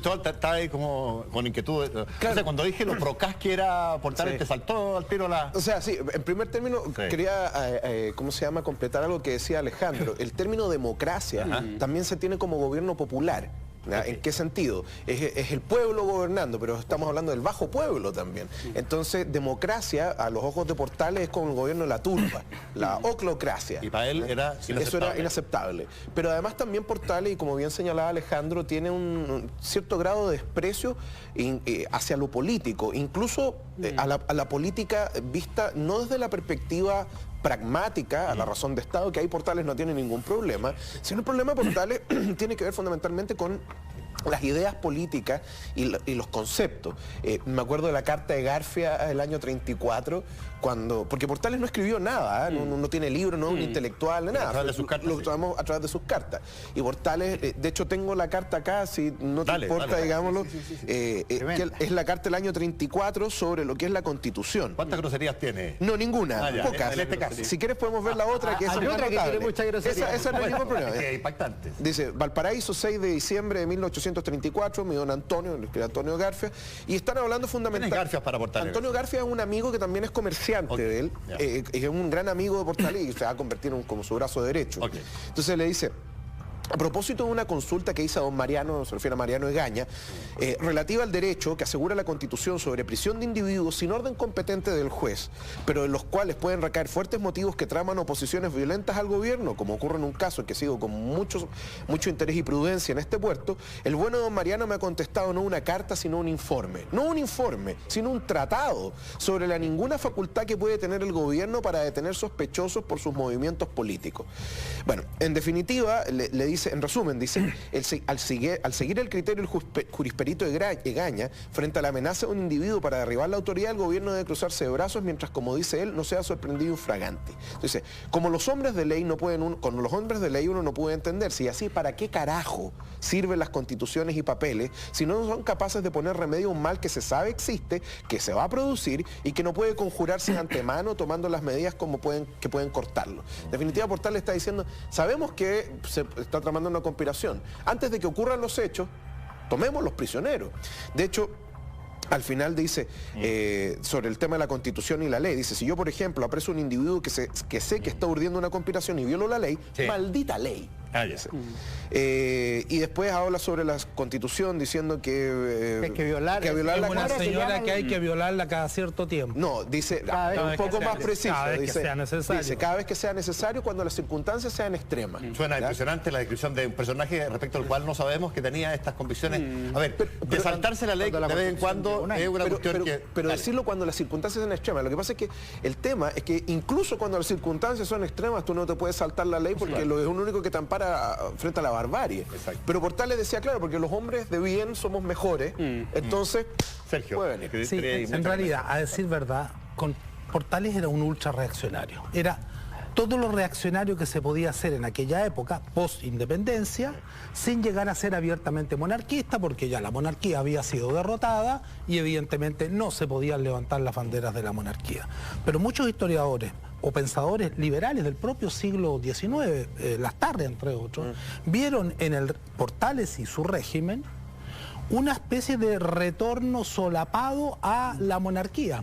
Estaba ahí como con inquietud. Claro. O sea, cuando dije lo procas que era Portales, te saltó al tiro la... O sea, sí, en primer término quería, ¿cómo se llama?, completar algo que decía Alejandro. El término democracia también se tiene como gobierno popular. ¿En qué sentido? Es el pueblo gobernando, pero estamos hablando del bajo pueblo también. Entonces, democracia, a los ojos de Portales, es como el gobierno de la turba, la oclocracia. Y para él era inaceptable. Eso era inaceptable. Pero además también Portales, y como bien señalaba Alejandro, tiene un cierto grado de desprecio hacia lo político, incluso a la política vista no desde la perspectiva pragmática, a la razón de Estado, que ahí Portales no tiene ningún problema, sino el problema de Portales tiene que ver fundamentalmente con las ideas políticas y los conceptos. Me acuerdo de la carta de Garfia del año 34, porque Portales no escribió nada, no tiene libro, no es un intelectual, nada. A través de sus cartas. Lo tomamos a través de sus cartas. Y Portales, de hecho tengo la carta acá, si no te importa, digámoslo, que es la carta del año 34 sobre lo que es la Constitución. ¿Cuántas groserías tiene? No, ninguna, pocas. En este caso. Si quieres podemos ver la otra, que es otra que tiene mucha grosería. Esa no hay ningún problema. Es impactante. Dice, Valparaíso, 6 de diciembre de 1834, mi don Antonio, el escribe Antonio Garfia, y están hablando fundamentalmente... ¿Quién es Garfia para Portales? Antonio Garfia es un amigo que también es comerciante de él, es un gran amigo de Portales y se va a convertir como su brazo derecho. Entonces le dice... A propósito de una consulta que hizo don Mariano, se refiere a Mariano Egaña, relativa al derecho que asegura la Constitución sobre prisión de individuos sin orden competente del juez, pero en los cuales pueden recaer fuertes motivos que traman oposiciones violentas al gobierno, como ocurre en un caso que sigo con mucho interés y prudencia en este puerto, el bueno don Mariano me ha contestado no una carta, sino un informe. No un informe, sino un tratado sobre la ninguna facultad que puede tener el gobierno para detener sospechosos por sus movimientos políticos. Bueno, en definitiva, le dice, en resumen, dice, al seguir el criterio del jurisperito Egaña, frente a la amenaza de un individuo para derribar la autoridad, el gobierno debe cruzarse de brazos mientras, como dice él, no sea sorprendido infragante. Entonces, como los hombres de ley con los hombres de ley uno no puede entender si así, ¿para qué carajo sirven las constituciones y papeles si no son capaces de poner remedio a un mal que se sabe existe, que se va a producir y que no puede conjurarse de antemano tomando las medidas que pueden cortarlo? En definitiva, Portales está diciendo, sabemos que se está tramando una conspiración. Antes de que ocurran los hechos, tomemos los prisioneros. De hecho, al final dice, sobre el tema de la Constitución y la ley, dice, si yo, por ejemplo, apreso a un individuo que sé que está urdiendo una conspiración y violo la ley, maldita ley. Y después habla sobre la Constitución diciendo que hay que violar una señora que hay que violarla cada cierto tiempo. No, dice un poco más preciso. Cada vez que sea necesario. Dice, cada vez que sea necesario cuando las circunstancias sean extremas. Suena impresionante la descripción de un personaje respecto al cual no sabemos que tenía estas convicciones. A ver, de saltarse la ley de vez en cuando es una cuestión que... Pero decirlo cuando las circunstancias sean extremas. Lo que pasa es que el tema es que incluso cuando las circunstancias son extremas, tú no te puedes saltar la ley porque lo es un único que te ampara frente a la barbarie. Pero Portales decía, claro, porque los hombres de bien somos mejores, entonces Sergio puede venir. Sí, en realidad, a decir verdad, Portales era un ultra reaccionario. Era todo lo reaccionario que se podía hacer en aquella época, post-independencia, sin llegar a ser abiertamente monarquista, porque ya la monarquía había sido derrotada y evidentemente no se podían levantar las banderas de la monarquía. Pero muchos historiadores o pensadores liberales del propio siglo XIX, Lastarria entre otros, vieron en el Portales y su régimen una especie de retorno solapado a la monarquía,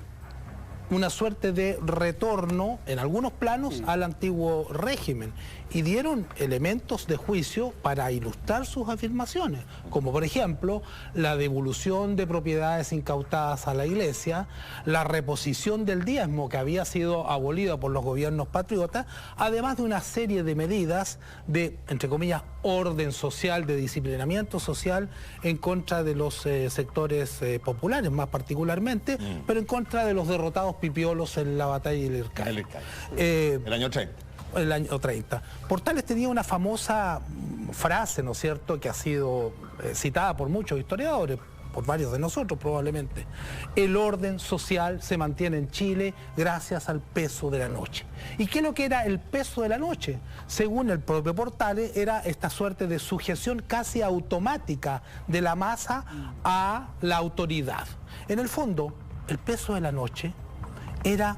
una suerte de retorno en algunos planos al antiguo régimen, y dieron elementos de juicio para ilustrar sus afirmaciones, como por ejemplo la devolución de propiedades incautadas a la Iglesia, la reposición del diezmo que había sido abolida por los gobiernos patriotas, además de una serie de medidas de, entre comillas, orden social, de disciplinamiento social en contra de los sectores populares más particularmente, pero en contra de los derrotados pipiolos en la batalla del Ircay. El año 30. El año 30. Portales tenía una famosa frase, ¿no es cierto?, que ha sido citada por muchos historiadores, por varios de nosotros probablemente. El orden social se mantiene en Chile gracias al peso de la noche. ¿Y qué es lo que era el peso de la noche? Según el propio Portales, era esta suerte de sujeción casi automática de la masa a la autoridad. En el fondo, el peso de la noche era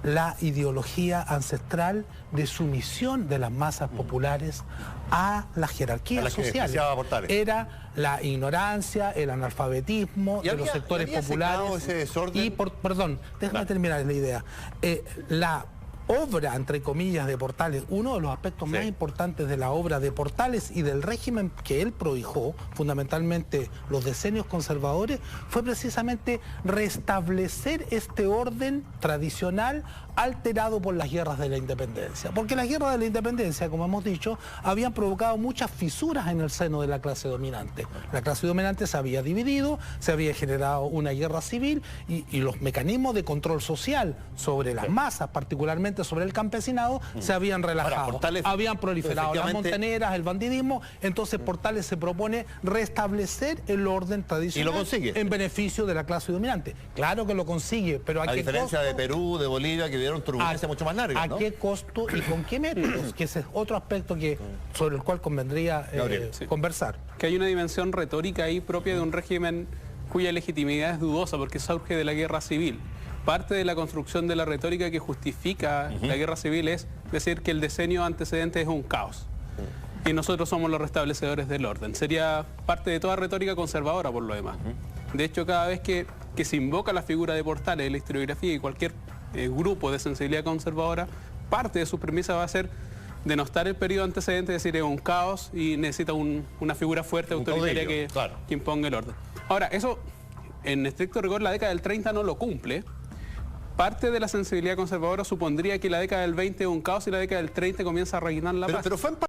la ideología ancestral de sumisión de las masas populares a las jerarquías sociales. Era la ignorancia, el analfabetismo de los sectores populares. Ese desorden? Perdón, déjame terminar la idea. La obra, entre comillas, de Portales, uno de los aspectos más importantes de la obra de Portales y del régimen que él prohijó, fundamentalmente los decenios conservadores, fue precisamente restablecer este orden tradicional alterado por las guerras de la independencia. Porque las guerras de la independencia, como hemos dicho, habían provocado muchas fisuras en el seno de la clase dominante. La clase dominante se había dividido, se había generado una guerra civil y los mecanismos de control social sobre las masas, particularmente sobre el campesinado, se habían relajado. Portales, habían proliferado las montoneras, el bandidismo. Entonces Portales se propone restablecer el orden tradicional. ¿Y lo consigue? En beneficio de la clase dominante. Claro que lo consigue, pero a diferencia de Perú, de Bolivia, que vieron turbulencia mucho más larga, ¿no? ¿A qué costo y con qué métodos? Que ese es otro aspecto sobre el cual convendría conversar. Que hay una dimensión retórica ahí propia de un régimen cuya legitimidad es dudosa porque surge de la guerra civil. Parte de la construcción de la retórica que justifica la guerra civil es decir que el decenio antecedente es un caos y nosotros somos los restablecedores del orden. Sería parte de toda retórica conservadora por lo demás. De hecho, cada vez que se invoca la figura de Portales en la historiografía y cualquier grupo de sensibilidad conservadora, parte de su premisa va a ser denostar el periodo antecedente, es decir, es un caos y necesita una figura fuerte, autoritaria que imponga el orden. Ahora, eso en estricto rigor la década del 30 no lo cumple. Parte de la sensibilidad conservadora supondría que la década del 20 es un caos y la década del 30 comienza a reinar la paz. Pero fue en